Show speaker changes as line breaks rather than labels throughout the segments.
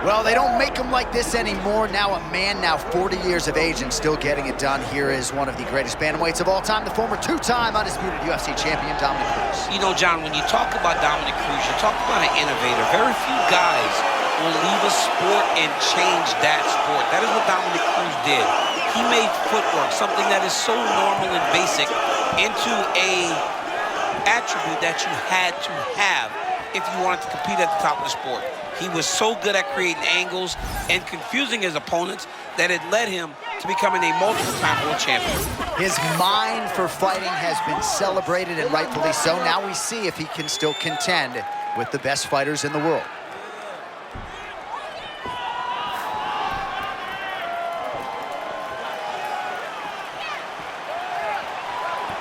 Well, they don't make them like this anymore. Now a man, now 40 years of age and still getting it done. Here is one of the greatest bantamweights of all time, the former two-time undisputed UFC champion, Dominick Cruz.
You know, John, when you talk about Dominick Cruz, you talk about an innovator. Very few guys will leave a sport and change that sport. That is what Dominick Cruz did. He made footwork, something that is so normal and basic, into a attribute that you had to have if you wanted to compete at the top of the sport. He was so good at creating angles and confusing his opponents that it led him to becoming a multiple-time world champion.
His mind for fighting has been celebrated, and rightfully so. Now we see if he can still contend with the best fighters in the world.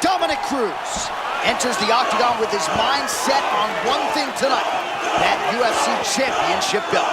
Dominick Cruz enters the octagon with his mind set on one thing tonight, that UFC championship belt.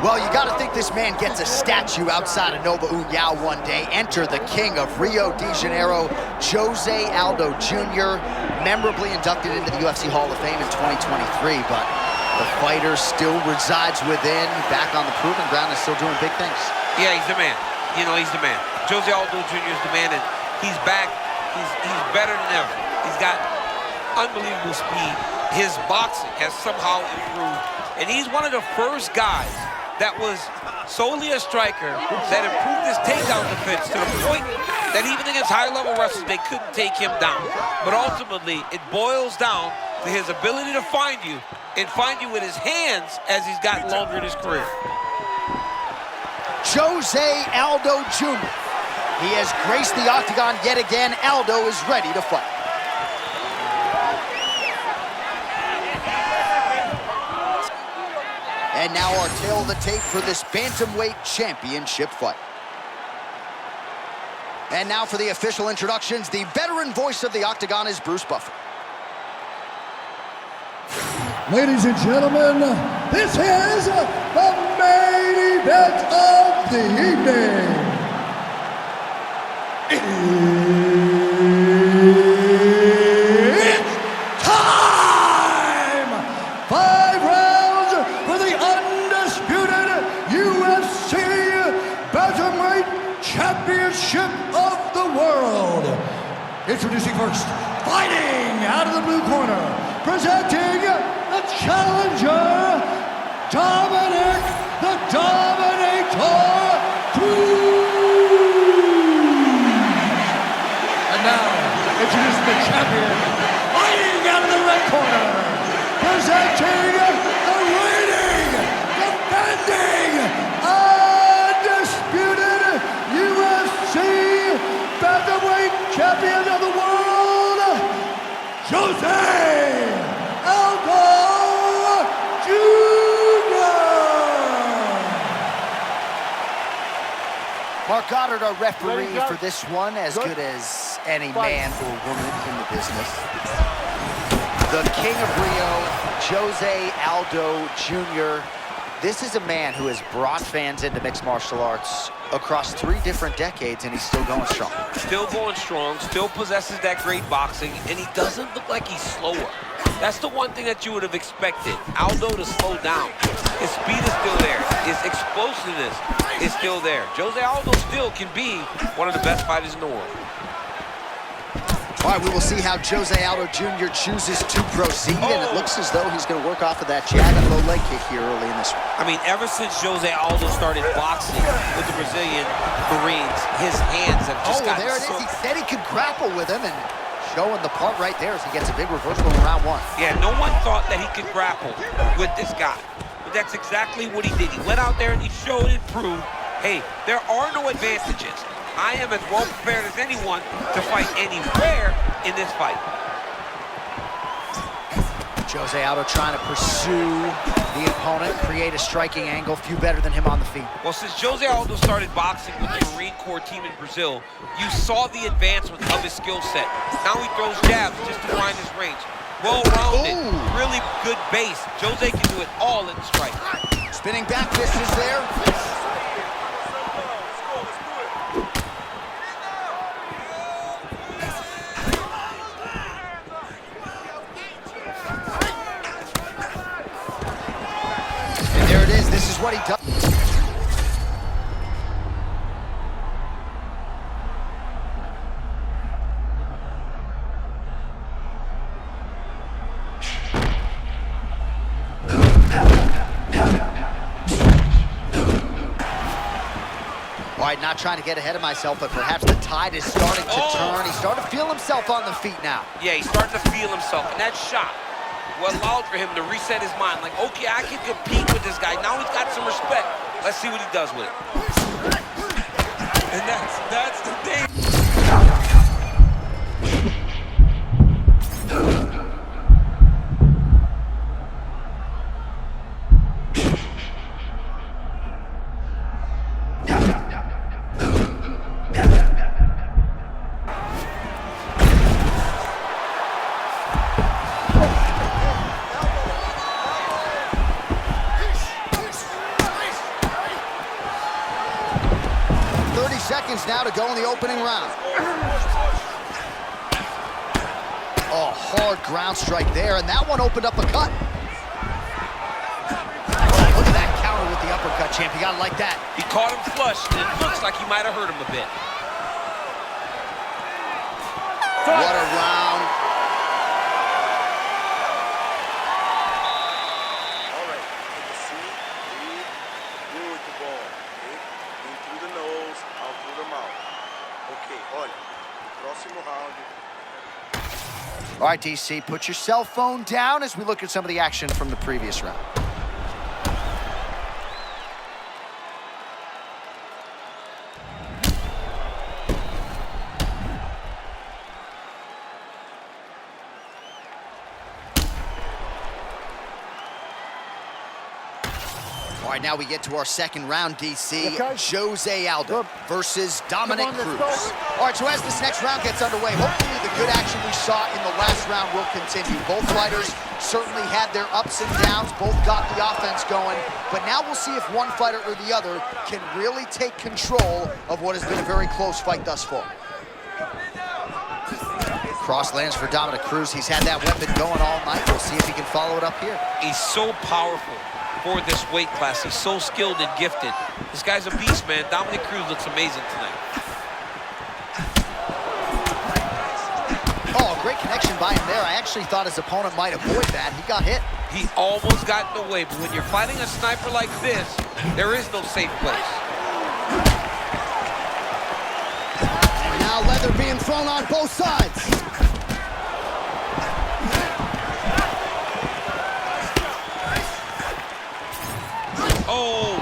Well, you got to think this man gets a statue outside of Nova União one day. Enter the king of Rio de Janeiro, Jose Aldo Jr., memorably inducted into the UFC Hall of Fame in 2023, but the fighter still resides within, back on the proving ground, and still doing big things.
Yeah, he's the man. You know, he's the man. Jose Aldo Jr. is the man, and he's back. He's better than ever. He's got unbelievable speed. His boxing has somehow improved, and he's one of the first guys that was solely a striker that improved his takedown defense to the point that even against high-level wrestlers, they couldn't take him down. But ultimately, it boils down to his ability to find you, and find you with his hands as he's gotten longer in his career.
Jose Aldo Jr. He has graced the octagon yet again. Aldo is ready to fight. And now our tail of the tape for this bantamweight championship fight. And now for the official introductions, the veteran voice of the octagon is Bruce Buffer.
Ladies and gentlemen, this is the main event of the evening. It's time! 5 rounds for the undisputed UFC Bantamweight Championship of the world. Introducing first, fighting out of the blue corner, presenting the challenger, Dominick the Dominator Cruz. And now, introducing the champion, fighting out of the red corner, presenting the reigning, defending, undisputed UFC Bantamweight Champion of the world, Jose Aldo Jr.
Mark Goddard, our referee for this one, as good as any man or woman in the business. The King of Rio, Jose Aldo Jr. This is a man who has brought fans into mixed martial arts across 3 different decades, and he's still going strong.
Still going strong, still possesses that great boxing, and he doesn't look like he's slower. That's the one thing that you would have expected, Aldo to slow down. His speed is still there. His explosiveness is still there. Jose Aldo still can be one of the best fighters in the world.
All right, we will see how Jose Aldo Jr. chooses to proceed, and it looks as though he's going to work off of that jab and low leg kick here early in this one.
I mean, ever since Jose Aldo started boxing with the Brazilian Marines, his hands have just gotten
there it is. He said he could grapple with him, and showing the part right there as he gets a big reversal in round 1.
Yeah, no one thought that he could grapple with this guy. But that's exactly what he did. He went out there and he showed and proved, hey, there are no advantages. I am as well prepared as anyone to fight anywhere in this fight.
Jose Aldo trying to pursue the opponent, create a striking angle, few better than him on the feet.
Well, since Jose Aldo started boxing with the Marine Corps team in Brazil, you saw the advancement of his skill set. Now he throws jabs just to find his range. Well-rounded, really good base. Jose can do it all in the strike.
Spinning back fist is there. And there it is. This is what he does. All right, not trying to get ahead of myself, but perhaps the tide is starting to turn. He's starting to feel himself on the feet now.
Yeah, he's starting to feel himself, and that shot what allowed for him to reset his mind. Like, okay, I can compete with this guy. Now he's got some respect. Let's see what he does with it. And that's the thing.
30 seconds now to go in the opening round. Oh, hard ground strike there, and that one opened up a cut. Look at that counter with the uppercut, champ. You gotta like that.
He caught him flush, and it looks like he might have hurt him a bit.
What a round.
All right, take a seat, breathe, deal with the ball, okay? In through the nose, out through the mouth. Okay, olha, próximo round.
All right, DC, put your cell phone down as we look at some of the action from the previous round. All right, now we get to our second round, DC.
Okay.
Jose Aldo versus Dominick
Come on,
Cruz.
let's go.
All right, so as this next round gets underway, hopefully the good action we saw in the last round will continue. Both fighters certainly had their ups and downs, both got the offense going, but now we'll see if one fighter or the other can really take control of what has been a very close fight thus far. Cross lands for Dominick Cruz. He's had that weapon going all night. We'll see if he can follow it up here.
He's so powerful for this weight class. He's so skilled and gifted. This guy's a beast, man. Dominick Cruz looks amazing tonight.
Oh, great connection by him there. I actually thought his opponent might avoid that. He got hit.
He almost got in the way, but when you're fighting a sniper like this, there is no safe place.
And now leather being thrown on both sides.
Oh!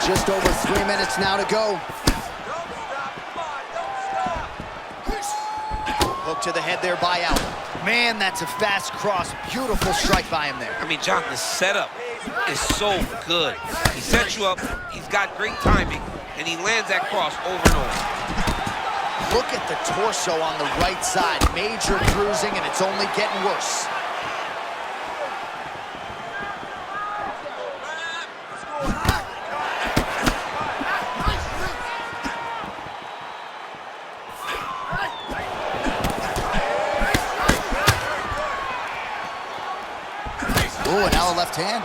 Just over 3 minutes now to go. Hook to the head there by Aldo. Man, that's a fast cross. Beautiful strike by him there.
I mean, John, the setup is so good. He sets you up, he's got great timing, and he lands that cross over and over.
Look at the torso on the right side. Major bruising, and it's only getting worse. Ooh, and now a left hand.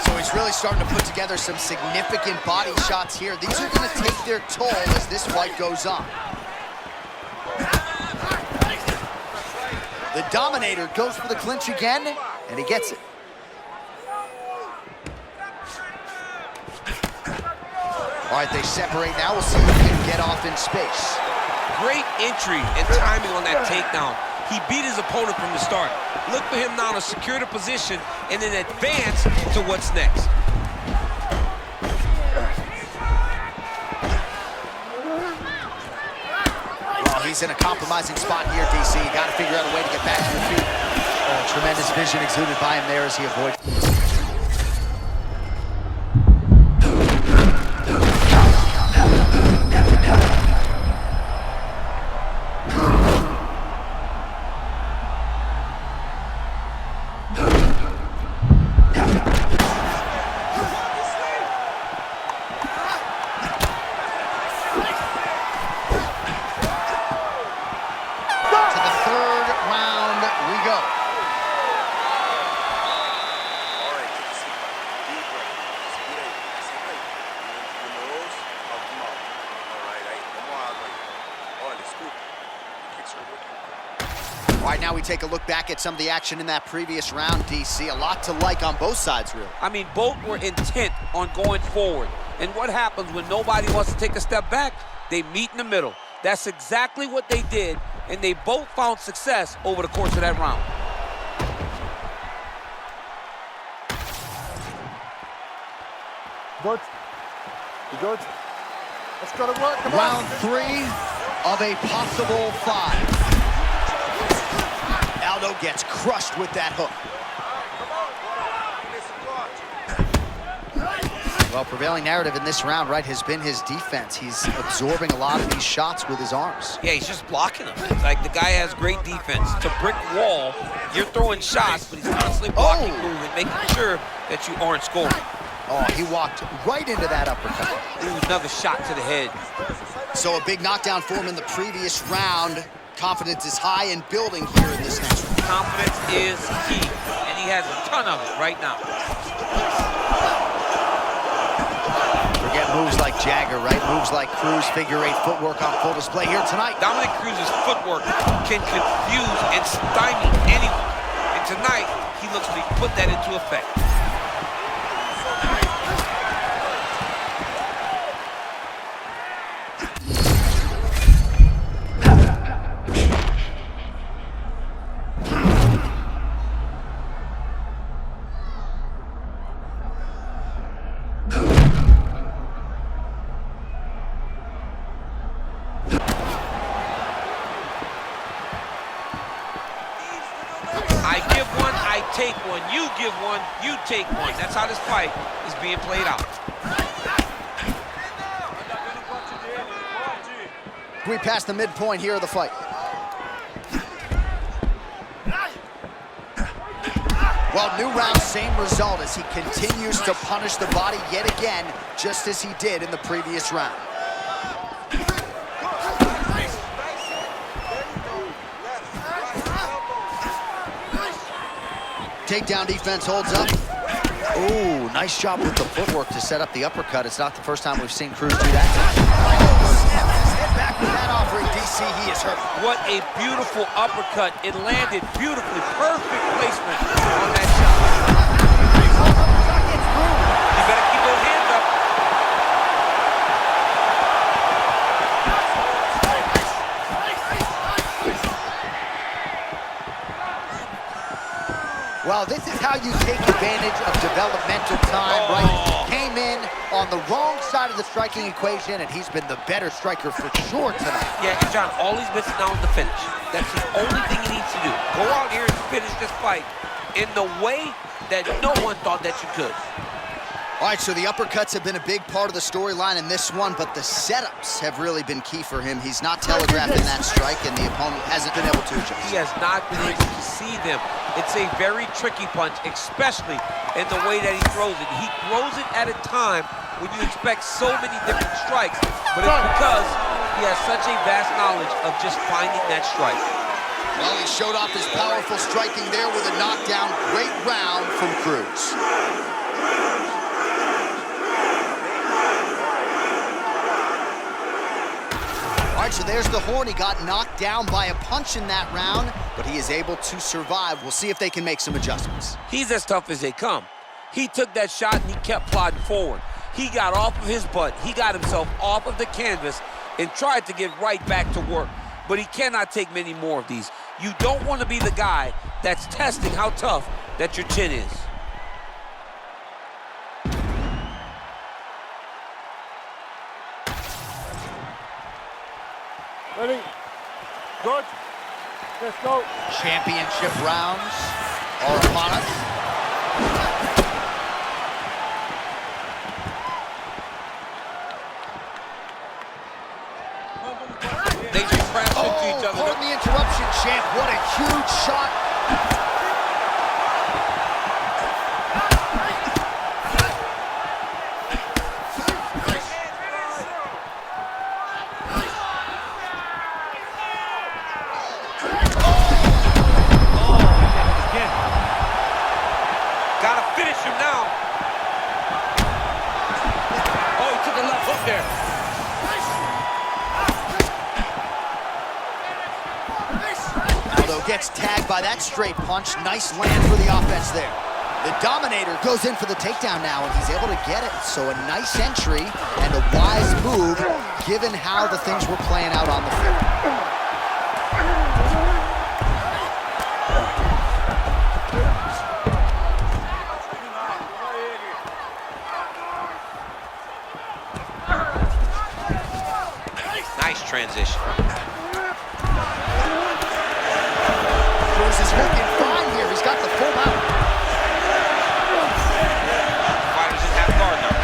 So he's really starting to put together some significant body shots here. These are going to take their toll as this fight goes on. The Dominator goes for the clinch again, and he gets it. All right, they separate now. We'll see who can get off in space.
Great entry and timing on that takedown. He beat his opponent from the start. Look for him now to secure the position and then advance to what's next.
Well, he's in a compromising spot here, DC. You got to figure out a way to get back to your feet. Oh, tremendous vision exuded by him there as he avoids. All right, now we take a look back at some of the action in that previous round, DC. A lot to like on both sides, really.
I mean, both were intent on going forward. And what happens when nobody wants to take a step back? They meet in the middle. That's exactly what they did, and they both found success over the course of that round.
Good. You good? Let's go to work. Come
Round
on.
3 of a possible 5. Aldo gets crushed with that hook. Well, prevailing narrative in this round, right, has been his defense. He's absorbing a lot of these shots with his arms.
Yeah, he's just blocking them. Like, the guy has great defense. It's a brick wall. You're throwing shots, but he's constantly blocking, moving, making sure that you aren't scoring.
Oh, he walked right into that uppercut.
Ooh, another shot to the head.
So a big knockdown for him in the previous round. Confidence is high and building here in this next round.
Confidence is key, and he has a ton of it right now.
Forget moves like Jagger, right? Moves like Cruz, figure-8 footwork on full display here tonight.
Dominick Cruz's footwork can confuse and stymie anyone. And tonight, he looks to put that into effect. I give one, I take one. You give one, you take one. That's how this fight is being played out.
We passed the midpoint here of the fight. Well, new round, same result as he continues to punish the body yet again, just as he did in the previous round. Takedown defense holds up. Ooh, nice job with the footwork to set up the uppercut. It's not the first time we've seen Cruz do that. Snaps his head back with that offering. DC, he is hurt.
What a beautiful uppercut. It landed beautifully. Perfect placement on that shot. You better keep those hands up.
Well, this is how you take advantage of developmental time, right? Came in on the wrong side of the striking equation, and he's been the better striker for sure tonight.
Yeah, and John, all he's missing now is the finish. That's the only thing he needs to do. Go out here and finish this fight in the way that no one thought that you could.
All right, so the uppercuts have been a big part of the storyline in this one, but the setups have really been key for him. He's not telegraphing that strike, and the opponent hasn't been able to adjust.
He has not been able to see them. It's a very tricky punch, especially in the way that he throws it. He throws it at a time when you expect so many different strikes, but it's because he has such a vast knowledge of just finding that strike.
Well, he showed off his powerful striking there with a knockdown. Great round from Cruz. All right, so there's the horn. He got knocked down by a punch in that round, but he is able to survive. We'll see if they can make some adjustments.
He's as tough as they come. He took that shot and he kept plodding forward. He got off of his butt. He got himself off of the canvas and tried to get right back to work. But he cannot take many more of these. You don't want to be the guy that's testing how tough that your chin is.
Ready? Good. Let's go.
Championship rounds are upon us.
They just crashed into each other.
Pardon the interruption, champ. What a huge shot.
Gotta finish him now. Oh, he took a left hook there.
Aldo gets tagged by that straight punch. Nice land for the offense there. The Dominator goes in for the takedown now, and he's able to get it. So a nice entry and a wise move, given how the things were playing out on the field.
Nice transition.
Cruz is looking fine here. He's got the full mount.
Fighters in half guard now.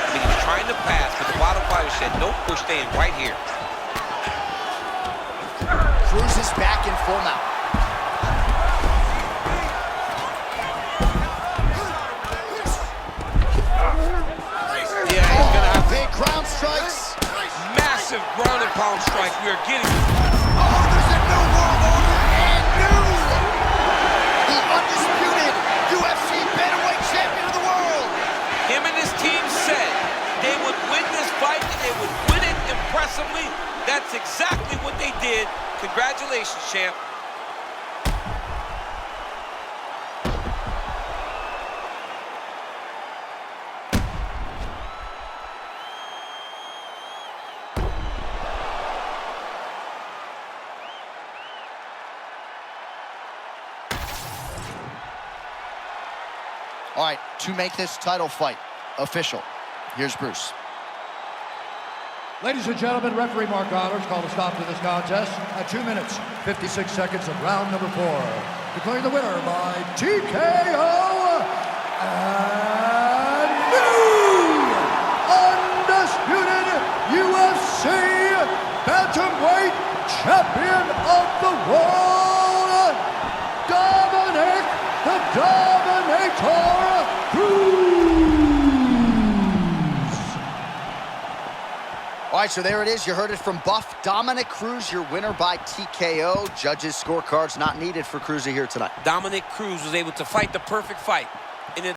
I mean, he's trying to pass, but the bottom fighter said, nope, we're staying right here.
Cruz is back in full mount.
Yeah, he's gonna have
Big ground strikes.
massive ground and pound strike. We are getting
Oh, there's a new world order and new. The undisputed UFC bantamweight champion of the world.
him and his team said they would win this fight and they would win it impressively. That's exactly what they did. Congratulations, champ.
All right, to make this title fight official, here's Bruce.
Ladies and gentlemen, referee Mark Honors called a stop to this contest at 2 minutes, 56 seconds of round number 4. Declaring the winner by TKO and new undisputed UFC bantamweight champion of the world, Dominick the Dominator Cruz.
All right, so there it is. You heard it from Buff. Dominick Cruz, your winner by TKO. Judges' scorecards not needed for Cruz here tonight.
Dominick Cruz was able to fight the perfect fight.